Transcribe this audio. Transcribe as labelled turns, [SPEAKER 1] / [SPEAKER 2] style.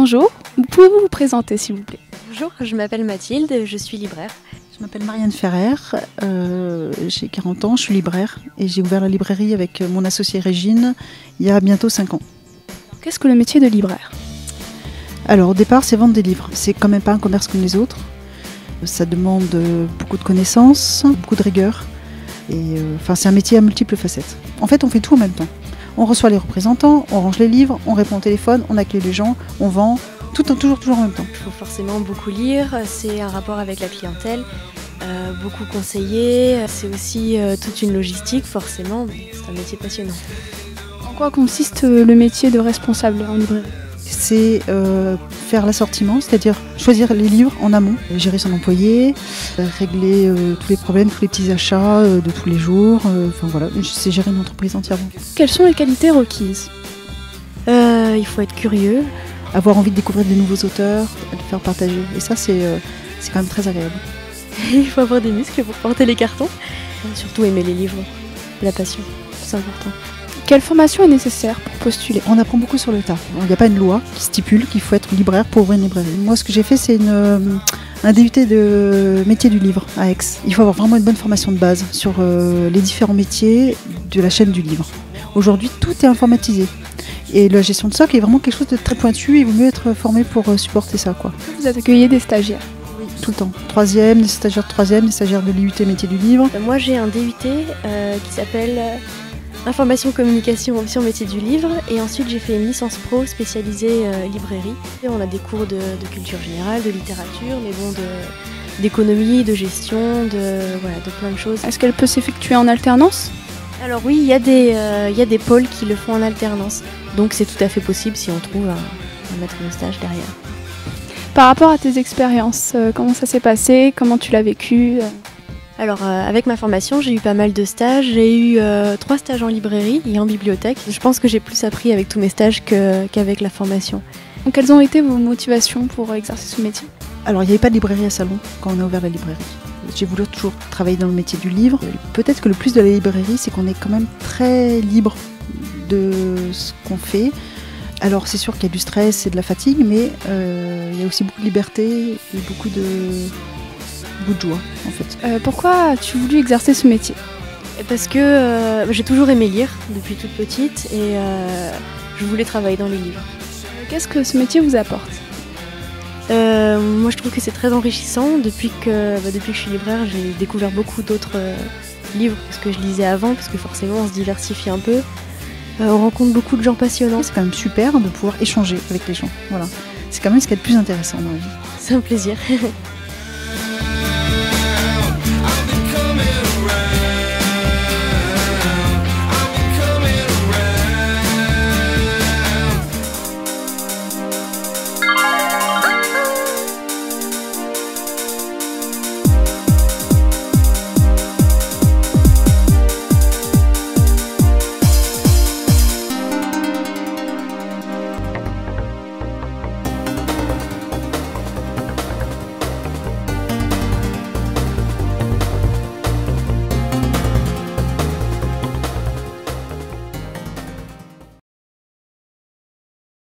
[SPEAKER 1] Bonjour, pouvez-vous vous présenter s'il vous plaît?
[SPEAKER 2] Bonjour, je m'appelle Mathilde, je suis libraire.
[SPEAKER 3] Je m'appelle Marianne Ferrer, j'ai 40 ans, je suis libraire et j'ai ouvert la librairie avec mon associée Régine il y a bientôt 5 ans.
[SPEAKER 1] Qu'est-ce que le métier de libraire?
[SPEAKER 3] Alors au départ c'est vendre des livres, c'est quand même pas un commerce comme les autres. Ça demande beaucoup de connaissances, beaucoup de rigueur et c'est un métier à multiples facettes. En fait on fait tout en même temps. On reçoit les représentants, on range les livres, on répond au téléphone, on accueille les gens, on vend, toujours en même temps.
[SPEAKER 2] Il faut forcément beaucoup lire, c'est un rapport avec la clientèle, beaucoup conseiller, c'est aussi toute une logistique forcément, c'est un métier passionnant.
[SPEAKER 1] En quoi consiste le métier de responsable en librairie?
[SPEAKER 3] C'est faire l'assortiment, c'est-à-dire choisir les livres en amont, gérer son employé, régler tous les problèmes, tous les petits achats de tous les jours, c'est gérer une entreprise entièrement.
[SPEAKER 1] Quelles sont les qualités requises?
[SPEAKER 2] Il faut être curieux.
[SPEAKER 3] Avoir envie de découvrir des nouveaux auteurs, de faire partager, et ça c'est quand même très agréable.
[SPEAKER 2] Il faut avoir des muscles pour porter les cartons, surtout aimer les livres, la passion, c'est important.
[SPEAKER 1] Quelle formation est nécessaire pour postuler?
[SPEAKER 3] On apprend beaucoup sur le tas. Il n'y a pas une loi qui stipule qu'il faut être libraire pour ouvrir une librairie. Moi, ce que j'ai fait, c'est un DUT de métier du livre à Aix. Il faut avoir vraiment une bonne formation de base sur les différents métiers de la chaîne du livre. Aujourd'hui, tout est informatisé. Et la gestion de stock est vraiment quelque chose de très pointu. Il vaut mieux être formé pour supporter ça, quoi.
[SPEAKER 1] Vous accueillez des stagiaires?
[SPEAKER 3] Oui, tout le temps. Troisième, des stagiaires de troisième, des stagiaires de l'IUT métier du livre.
[SPEAKER 2] Moi, j'ai un DUT qui s'appelle Information Communication Option métier du livre, et ensuite j'ai fait une licence pro spécialisée librairie. Et on a des cours de culture générale, de littérature, mais bon, d'économie, de gestion, de plein de choses.
[SPEAKER 1] Est-ce qu'elle peut s'effectuer en alternance?
[SPEAKER 2] Alors oui, il y a des pôles qui le font en alternance, donc c'est tout à fait possible si on trouve un maître de stage derrière.
[SPEAKER 1] Par rapport à tes expériences, comment ça s'est passé? Comment tu l'as vécu?
[SPEAKER 2] Alors avec ma formation, j'ai eu pas mal de stages. J'ai eu 3 stages en librairie et en bibliothèque. Je pense que j'ai plus appris avec tous mes stages qu'avec la formation.
[SPEAKER 1] Donc, quelles ont été vos motivations pour exercer ce métier?
[SPEAKER 3] Alors il n'y avait pas de librairie à Salon quand on a ouvert la librairie. J'ai voulu toujours travailler dans le métier du livre. Peut-être que le plus de la librairie, c'est qu'on est quand même très libre de ce qu'on fait. Alors c'est sûr qu'il y a du stress et de la fatigue, mais il y a aussi beaucoup de liberté et beaucoup de joie en fait.
[SPEAKER 1] Pourquoi as-tu voulu exercer ce métier?
[SPEAKER 2] Parce que j'ai toujours aimé lire depuis toute petite et je voulais travailler dans les livres.
[SPEAKER 1] Qu'est-ce que ce métier vous apporte?
[SPEAKER 2] Moi je trouve que c'est très enrichissant. Depuis que je suis libraire, j'ai découvert beaucoup d'autres livres que ce que je lisais avant, parce que forcément on se diversifie un peu. On rencontre beaucoup de gens passionnants.
[SPEAKER 3] C'est quand même super de pouvoir échanger avec les gens. Voilà. C'est quand même ce qui est le plus intéressant dans la vie.
[SPEAKER 2] C'est un plaisir.